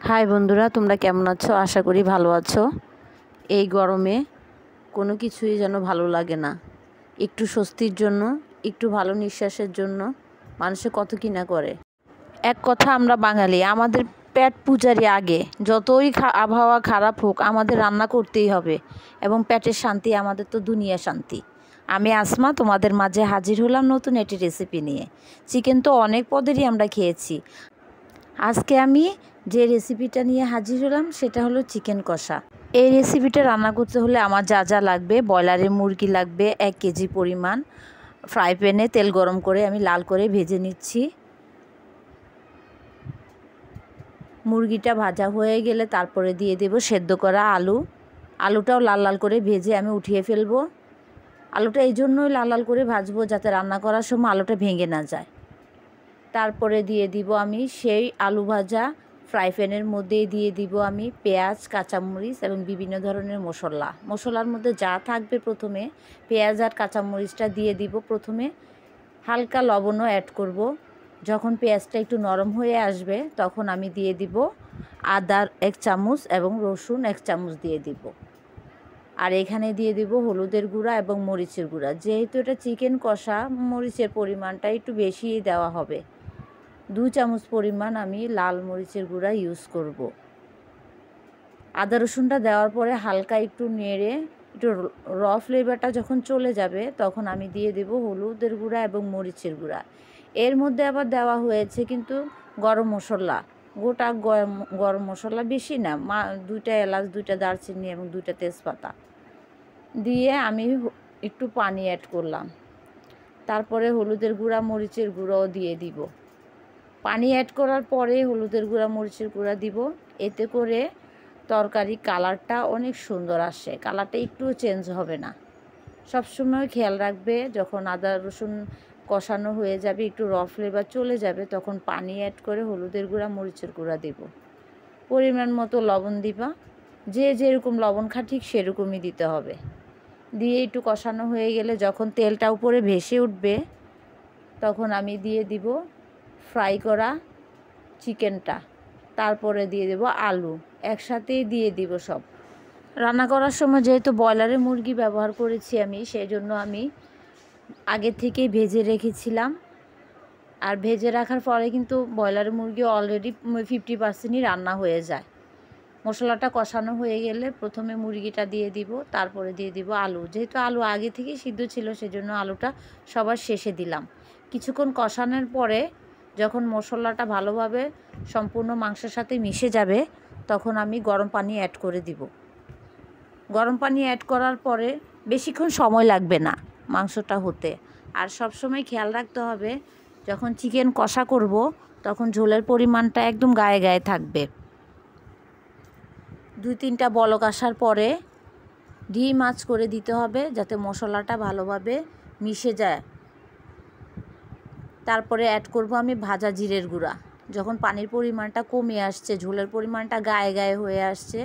High বন্ধুরা, তোমরা কেমন আছো? আশা করি ভালো আছো। এই গরমে কোনো কিছুই যেন ভালো লাগে না। একটু স্বস্তির জন্য, একটু ভালো নিঃশ্বাসের জন্য মানুষে কত কি না করে। এক কথা, আমরা বাঙালি, আমাদের পেট পূজারই আগে। যতই আবহাওয়া খারাপ হোক, আমাদের রান্না করতেই হবে, এবং পেটের শান্তি আমাদের তো দুনিয়া শান্তি। আমি আসমা তোমাদের মাঝে হাজির হলাম নতুন একটি রেসিপি নিয়ে। চিকেন তো অনেক পদেরই আমরা খেয়েছি। আজকে আমি যে রেসিপিটা নিয়ে হাজির হলাম সেটা হলো চিকেন কষা। এই রেসিপিটা রান্না করতে হলে আমার যা যা লাগবে: ব্রয়লারের মুরগি লাগবে 1 কেজি পরিমাণ। ফ্রাই প্যানে তেল গরম করে আমি লাল করে ভেজে নিচ্ছি। মুরগিটা ভাজা হয়ে গেলে তারপরে দিয়ে দেব সেদ্ধ করা আলু। আলুটাও লাল লাল করে ভেজে আমি উঠিয়ে ফেলবো। আলুটা এই জন্যই লাল লাল করে ভাজবো যাতে রান্না করার সময় আলুটা ভেঙে না যায়। তারপরে দিয়ে দিব আমি সেই আলু ভাজা ফ্রাই প্যানের মধ্যেই দিয়ে দিব আমি পেঁয়াজ, কাঁচামরিচ এবং বিভিন্ন ধরনের মশলার মধ্যে যা থাকবে, প্রথমে পেঁয়াজ আর কাঁচামরিচটা দিয়ে দিব। প্রথমে হালকা লবণও অ্যাড করব। যখন পেঁয়াজটা একটু নরম হয়ে আসবে তখন আমি দিয়ে দিব আদা 1 চামচ এবং রসুন 1 চামচ দিয়ে দিব। আর এখানে দিয়ে দিব হলুদের গুঁড়া এবং মরিচের গুঁড়া। যেহেতু এটা চিকেন কষা, মরিচের পরিমাণটা একটু বেশিই দেওয়া হবে। 2 চামচ পরিমাণ আমি লাল মরিচের গুঁড়া ইউজ করব। আদা রসুনটা দেওয়ার পরে হালকা একটু নেড়ে, একটু র ফ্লেভারটা যখন চলে যাবে তখন আমি দিয়ে দেব হলুদের গুঁড়া এবং মরিচের গুঁড়া। এর মধ্যে আবার দেওয়া হয়েছে কিন্তু গরম মশলা, গোটা গরম মশলা, বেশি না, 2টা এলাচ, 2টা দারচিনি এবং 2টা তেজপাতা দিয়ে আমি একটু পানি অ্যাড করলাম। তারপরে হলুদের গুঁড়া, মরিচের গুঁড়াও দিয়ে দিব। পানি অ্যাড করার পরে হলুদের গুঁড়া, মরিচের গুঁড়া দিব। এতে করে তরকারি কালারটা অনেক সুন্দর আসে, কালারটা একটুও চেঞ্জ হবে না। সবসময় খেয়াল রাখবে, যখন আদা রসুন কষানো হয়ে যাবে, একটু র ফ্লেভার চলে যাবে, তখন পানি অ্যাড করে হলুদের গুঁড়া, মরিচের গুঁড়া দেব। পরিমাণ মতো লবণ দিবা, যে যেরকম লবণ খায় ঠিক সেরকমই দিতে হবে। দিয়ে একটু কষানো হয়ে গেলে যখন তেলটা উপরে ভেসে উঠবে তখন আমি দিয়ে দিব ফ্রাই করা চিকেনটা। তারপরে দিয়ে দেব আলু, একসাথেই দিয়ে দিব সব। রান্না করার সময় যেহেতু ব্রয়লারের মুরগি ব্যবহার করেছি আমি, সেই জন্য আমি আগে থেকেই ভেজে রেখেছিলাম। আর ভেজে রাখার পরে কিন্তু ব্রয়লারের মুরগি অলরেডি 50%ই রান্না হয়ে যায়। মশলাটা কষানো হয়ে গেলে প্রথমে মুরগিটা দিয়ে দিব, তারপরে দিয়ে দিব আলু। যেহেতু আলু আগে থেকেই সিদ্ধ ছিল সেজন্য আলুটা সবার শেষে দিলাম। কিছুক্ষণ কষানোর পরে যখন মশলাটা ভালোভাবে সম্পূর্ণ মাংসের সাথে মিশে যাবে তখন আমি গরম পানি অ্যাড করে দিব। গরম পানি অ্যাড করার পরে বেশিক্ষণ সময় লাগবে না মাংসটা হতে। আর সবসময় খেয়াল রাখতে হবে, যখন চিকেন কষা করব তখন ঝোলের পরিমাণটা একদম গায়ে গায়ে থাকবে। 2-3টা বলক আসার পরে ডিম আঁচ করে দিতে হবে যাতে মশলাটা ভালোভাবে মিশে যায়। তারপরে অ্যাড করব আমি ভাজা জিরের গুঁড়া। যখন পানির পরিমাণটা কমে আসছে, ঝোলের পরিমাণটা গায়ে গায়ে হয়ে আসছে,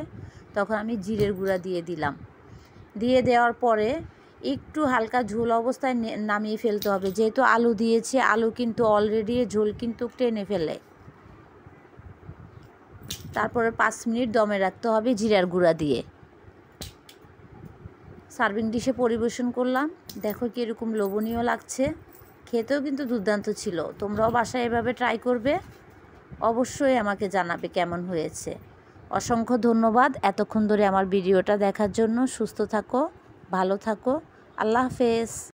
তখন আমি জিরের গুঁড়া দিয়ে দিলাম। দিয়ে দেওয়ার পরে একটু হালকা ঝোল অবস্থায় নামিয়ে ফেলতে হবে। যেহেতু আলু দিয়েছি, আলু কিন্তু অলরেডি ঝোল কিন্তু টেনে ফেলে। তারপরে 5 মিনিট দমে রাখতে হবে জিরার গুঁড়া দিয়ে। সার্ভিং ডিশে পরিবেশন করলাম। দেখো কীরকম লোভনীয় লাগছে, খেতেও কিন্তু দুর্দান্ত ছিল। তোমরাও বাসায় এভাবে ট্রাই করবে, অবশ্যই আমাকে জানাবে কেমন হয়েছে। অসংখ্য ধন্যবাদ এতক্ষণ ধরে আমার ভিডিওটা দেখার জন্য। সুস্থ থাকো, ভালো থাকো, আল্লাহ হাফেজ।